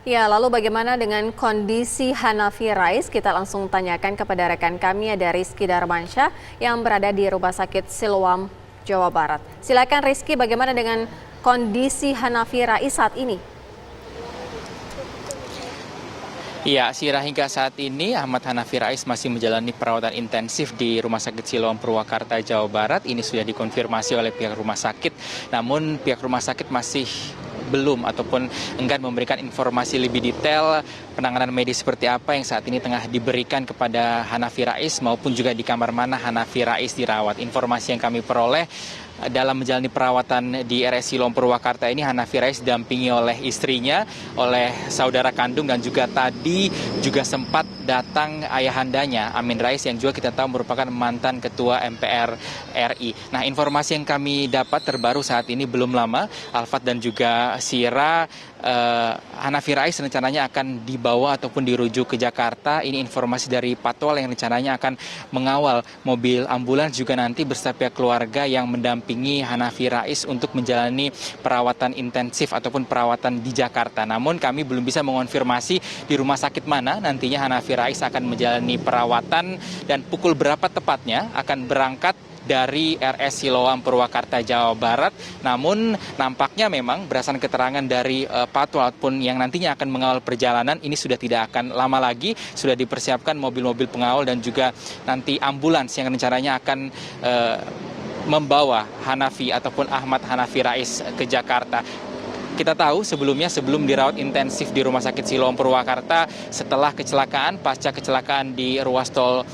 Ya, lalu bagaimana dengan kondisi Hanafi Rais? Kita langsung tanyakan kepada rekan kami ada Rizky Darmansyah yang berada di Rumah Sakit Siloam, Jawa Barat. Silakan Rizky, bagaimana dengan kondisi Hanafi Rais saat ini? Iya, Sira, hingga saat ini Ahmad Hanafi Rais masih menjalani perawatan intensif di Rumah Sakit Siloam Purwakarta, Jawa Barat. Ini sudah dikonfirmasi oleh pihak rumah sakit, namun pihak rumah sakit masih belum ataupun enggan memberikan informasi lebih detail penanganan medis seperti apa yang saat ini tengah diberikan kepada Hanafi Rais maupun juga di kamar mana Hanafi Rais dirawat. Informasi yang kami peroleh dalam menjalani perawatan di RS Siloam Purwakarta ini, Hanafi Rais didampingi oleh istrinya, oleh saudara kandung, dan juga tadi juga sempat datang ayahandanya Amin Rais yang juga kita tahu merupakan mantan ketua MPR RI. Nah, informasi yang kami dapat terbaru saat ini belum lama Alfat dan juga Sira, Hanafi Rais rencananya akan dibawa ataupun dirujuk ke Jakarta. Ini informasi dari Patwal yang rencananya akan mengawal mobil ambulans juga nanti beserta pihak keluarga yang mendampingi Hanafi Rais untuk menjalani perawatan intensif ataupun perawatan di Jakarta. Namun kami belum bisa mengonfirmasi di rumah sakit mana nantinya Hanafi Rais akan menjalani perawatan dan pukul berapa tepatnya akan berangkat dari RS Siloam Purwakarta, Jawa Barat. Namun nampaknya memang berdasarkan keterangan dari Patwal pun yang nantinya akan mengawal perjalanan ini sudah tidak akan lama lagi, sudah dipersiapkan mobil-mobil pengawal dan juga nanti ambulans yang rencananya akan membawa Hanafi ataupun Ahmad Hanafi Rais ke Jakarta. Kita tahu sebelumnya, sebelum dirawat intensif di Rumah Sakit Siloam Purwakarta, setelah kecelakaan, pasca kecelakaan di ruas tol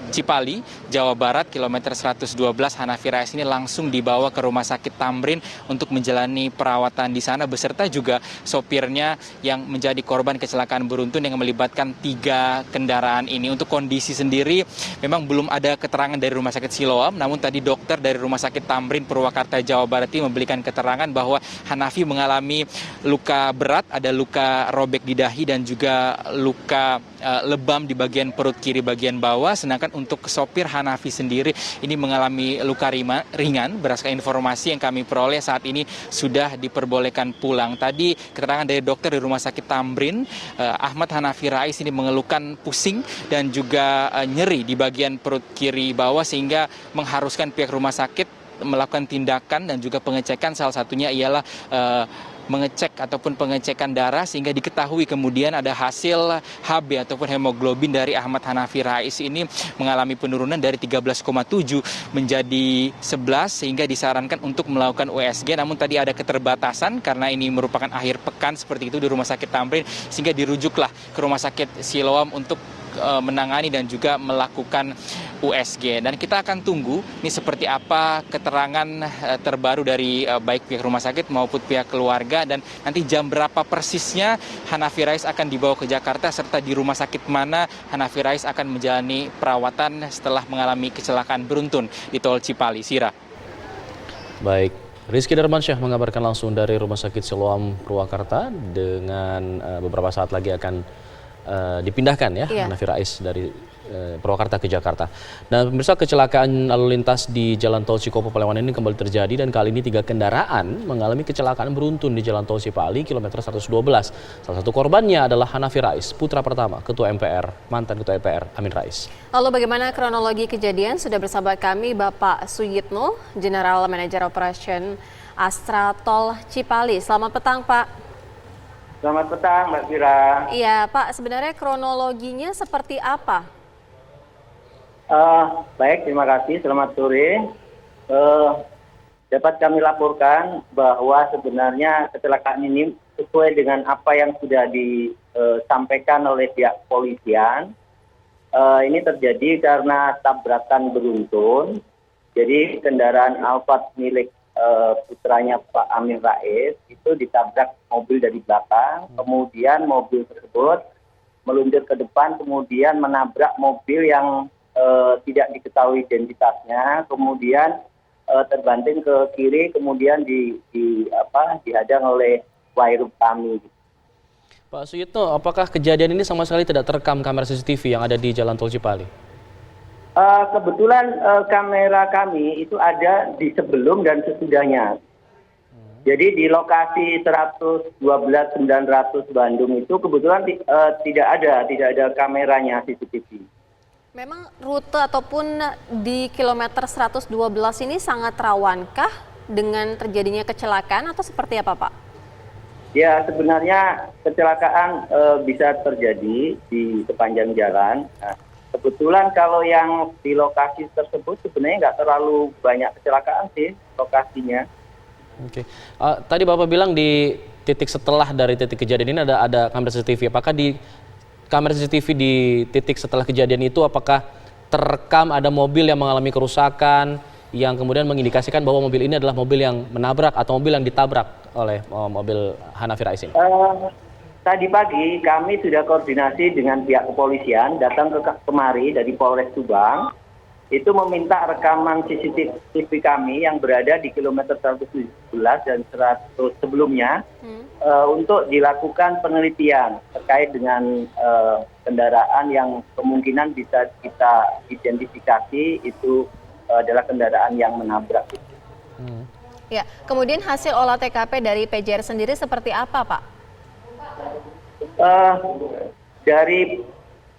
Cipali, Jawa Barat, kilometer 112, Hanafi Rais ini langsung dibawa ke Rumah Sakit Tamrin untuk menjalani perawatan di sana beserta juga sopirnya yang menjadi korban kecelakaan beruntun yang melibatkan 3 kendaraan ini. Untuk kondisi sendiri memang belum ada keterangan dari Rumah Sakit Siloam, namun tadi dokter dari Rumah Sakit Tamrin Purwakarta, Jawa Barat ini memberikan keterangan bahwa Hanafi mengalami luka berat, ada luka robek di dahi dan juga luka lebam di bagian perut kiri bagian bawah, sedangkan untuk sopir Hanafi sendiri ini mengalami luka ringan. Berdasarkan informasi yang kami peroleh saat ini sudah diperbolehkan pulang. Tadi keterangan dari dokter di Rumah Sakit Tamrin, Ahmad Hanafi Rais ini mengeluhkan pusing dan juga nyeri di bagian perut kiri bawah sehingga mengharuskan pihak rumah sakit melakukan tindakan dan juga pengecekan, salah satunya ialah mengecek ataupun pengecekan darah sehingga diketahui kemudian ada hasil HB ataupun hemoglobin dari Ahmad Hanafi Rais ini mengalami penurunan dari 13,7 menjadi 11 sehingga disarankan untuk melakukan USG, namun tadi ada keterbatasan karena ini merupakan akhir pekan seperti itu di Rumah Sakit Tamrin sehingga dirujuklah ke Rumah Sakit Siloam untuk menangani dan juga melakukan USG. Dan kita akan tunggu ini seperti apa keterangan terbaru dari baik pihak rumah sakit maupun pihak keluarga dan nanti jam berapa persisnya Hanafi Rais akan dibawa ke Jakarta serta di rumah sakit mana Hanafi Rais akan menjalani perawatan setelah mengalami kecelakaan beruntun di tol Cipali. Sira. Baik, Rizky Darmansyah mengabarkan langsung dari Rumah Sakit Siloam Purwakarta dengan beberapa saat lagi akan dipindahkan ya, Hanafi Rais dari Purwakarta ke Jakarta. Dan pemirsa, kecelakaan lalu lintas di Jalan Tol Cikopo Palewan ini kembali terjadi dan kali ini 3 kendaraan mengalami kecelakaan beruntun di Jalan Tol Cipali kilometer 112. Salah satu korbannya adalah Hanafi Rais, putra pertama Ketua MPR, mantan Ketua MPR Amin Rais. Lalu bagaimana kronologi kejadian? Sudah bersama kami Bapak Suyitno, General Manager Operation Astra Tol Cipali. Selamat petang, Pak. Selamat petang, Mbak Fira. Iya, Pak. Sebenarnya kronologinya seperti apa? Baik, terima kasih. Selamat sore. Dapat kami laporkan bahwa sebenarnya kecelakaan ini sesuai dengan apa yang sudah disampaikan oleh pihak kepolisian. Ini terjadi karena tabrakan beruntun. Jadi kendaraan Alphard milik putranya Pak Amin Rais itu ditabrak mobil dari belakang, kemudian mobil tersebut meluncur ke depan, kemudian menabrak mobil yang tidak diketahui identitasnya, kemudian terbanting ke kiri, kemudian dihadang oleh wairub kami. Pak Suyitno, apakah kejadian ini sama sekali tidak terekam kamera CCTV yang ada di Jalan Tol Cipali? Kebetulan kamera kami itu ada di sebelum dan sesudahnya. Jadi di lokasi 112.900 Bandung itu kebetulan tidak ada kameranya CCTV. Memang rute ataupun di kilometer 112 ini sangat rawankah dengan terjadinya kecelakaan atau seperti apa, Pak? Ya, sebenarnya kecelakaan bisa terjadi di sepanjang jalan. Nah, kebetulan kalau yang di lokasi tersebut sebenarnya nggak terlalu banyak kecelakaan sih lokasinya. Oke. Tadi Bapak bilang di titik setelah dari titik kejadian ini ada kamera CCTV. Apakah di kamera CCTV di titik setelah kejadian itu apakah terekam ada mobil yang mengalami kerusakan yang kemudian mengindikasikan bahwa mobil ini adalah mobil yang menabrak atau mobil yang ditabrak oleh mobil Hanafi Rais ini? Tadi pagi kami sudah koordinasi dengan pihak kepolisian datang kemari dari Polres Subang, itu meminta rekaman CCTV kami yang berada di kilometer 117 dan 100 sebelumnya untuk dilakukan penelitian terkait dengan kendaraan yang kemungkinan bisa kita identifikasi itu adalah kendaraan yang menabrak. Ya, kemudian hasil olah TKP dari PJR sendiri seperti apa, Pak? Dari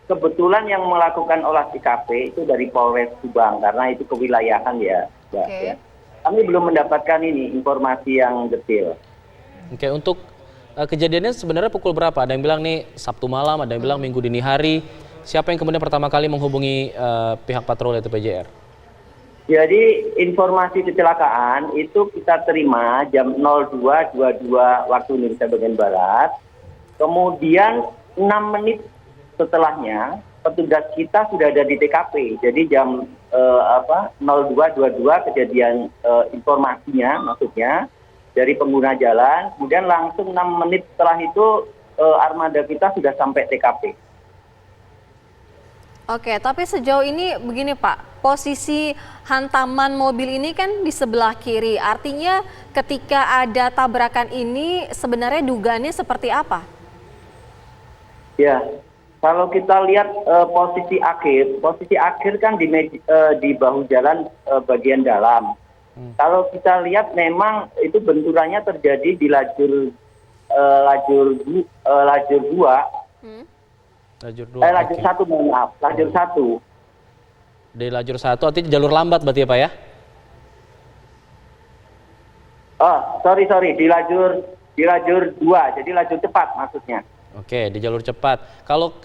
kebetulan yang melakukan olah TKP itu dari Polres Subang karena itu kewilayahan ya. Okay. Ya. Kami belum mendapatkan informasi yang detail. Oke, untuk kejadiannya sebenarnya pukul berapa? Ada yang bilang nih Sabtu malam, ada yang bilang Minggu dini hari. Siapa yang kemudian pertama kali menghubungi pihak patroli atau PJR? Jadi informasi kecelakaan itu kita terima jam 02.22 waktu Indonesia bagian Barat. Kemudian 6 menit setelahnya petugas kita sudah ada di TKP. Jadi jam 02.22 kejadian informasinya maksudnya dari pengguna jalan. Kemudian langsung 6 menit setelah itu armada kita sudah sampai TKP. Oke, tapi sejauh ini begini Pak, posisi hantaman mobil ini kan di sebelah kiri. Artinya ketika ada tabrakan ini sebenarnya dugaannya seperti apa? Ya, kalau kita lihat posisi akhir kan di bahu jalan bagian dalam. Kalau kita lihat memang itu benturannya terjadi di lajur 2. Lajur 1, mohon maaf. Lajur 1. Di lajur 1, artinya jalur lambat berarti ya Pak ya? Sorry. Di lajur 2, jadi lajur cepat maksudnya. Oke, di jalur cepat. Kalau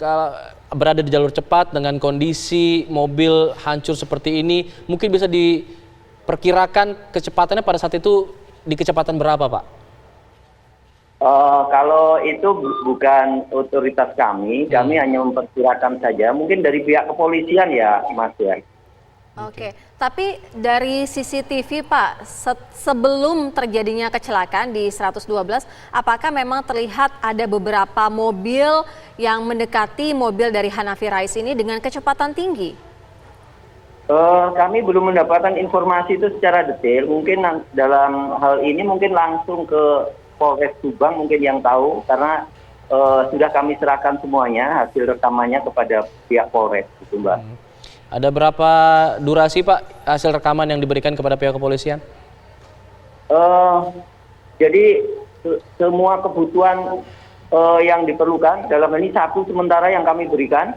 berada di jalur cepat dengan kondisi mobil hancur seperti ini, mungkin bisa diperkirakan kecepatannya pada saat itu di kecepatan berapa Pak? Kalau itu bukan otoritas kami hanya memperkirakan saja. Mungkin dari pihak kepolisian ya, Mas ya. Oke, tapi dari CCTV Pak, sebelum terjadinya kecelakaan di 112, apakah memang terlihat ada beberapa mobil yang mendekati mobil dari Hanafi Rais ini dengan kecepatan tinggi? Kami belum mendapatkan informasi itu secara detail. Mungkin dalam hal ini mungkin langsung ke Polres Subang mungkin yang tahu karena sudah kami serahkan semuanya hasil rekamannya kepada pihak Polres gitu Mbak. Ada berapa durasi Pak hasil rekaman yang diberikan kepada pihak kepolisian? Jadi semua kebutuhan yang diperlukan dalam ini satu sementara yang kami berikan,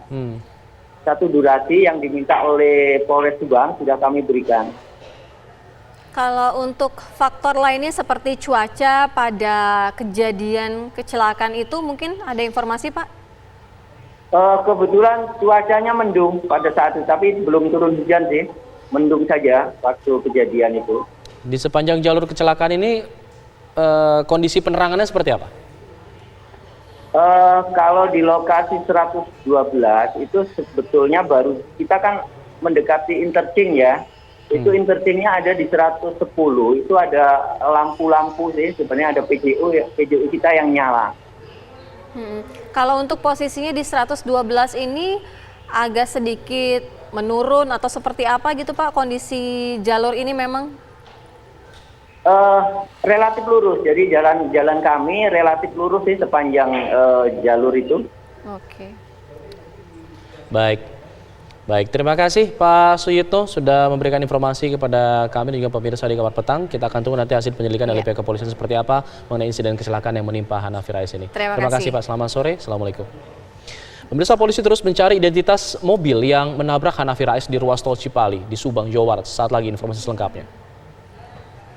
satu durasi yang diminta oleh Polres Subang sudah kami berikan. Kalau untuk faktor lainnya seperti cuaca pada kejadian kecelakaan itu mungkin ada informasi Pak? Kebetulan cuacanya mendung pada saat itu, tapi belum turun hujan sih, mendung saja waktu kejadian itu. Di sepanjang jalur kecelakaan ini kondisi penerangannya seperti apa? Kalau di lokasi 112 itu sebetulnya baru kita kan mendekati interchange ya. Itu interchange-nya ada di 110, itu ada lampu-lampu sih, sebenarnya ada PJU kita yang nyala. Kalau untuk posisinya di 112 ini agak sedikit menurun atau seperti apa gitu Pak kondisi jalur ini memang? Relatif lurus, jadi jalan kami relatif lurus sih sepanjang jalur itu. Oke. Baik. Baik, terima kasih Pak Suyitno sudah memberikan informasi kepada kami dan juga pemirsa di Kabar Petang. Kita akan tunggu nanti hasil penyelidikan dari pihak kepolisian seperti apa mengenai insiden kecelakaan yang menimpa Hanafi Rais ini. Terima kasih Pak, selamat sore, Assalamualaikum. Pemirsa, polisi terus mencari identitas mobil yang menabrak Hanafi Rais di ruas tol Cipali di Subang, Jawa Barat. Saat lagi informasi selengkapnya.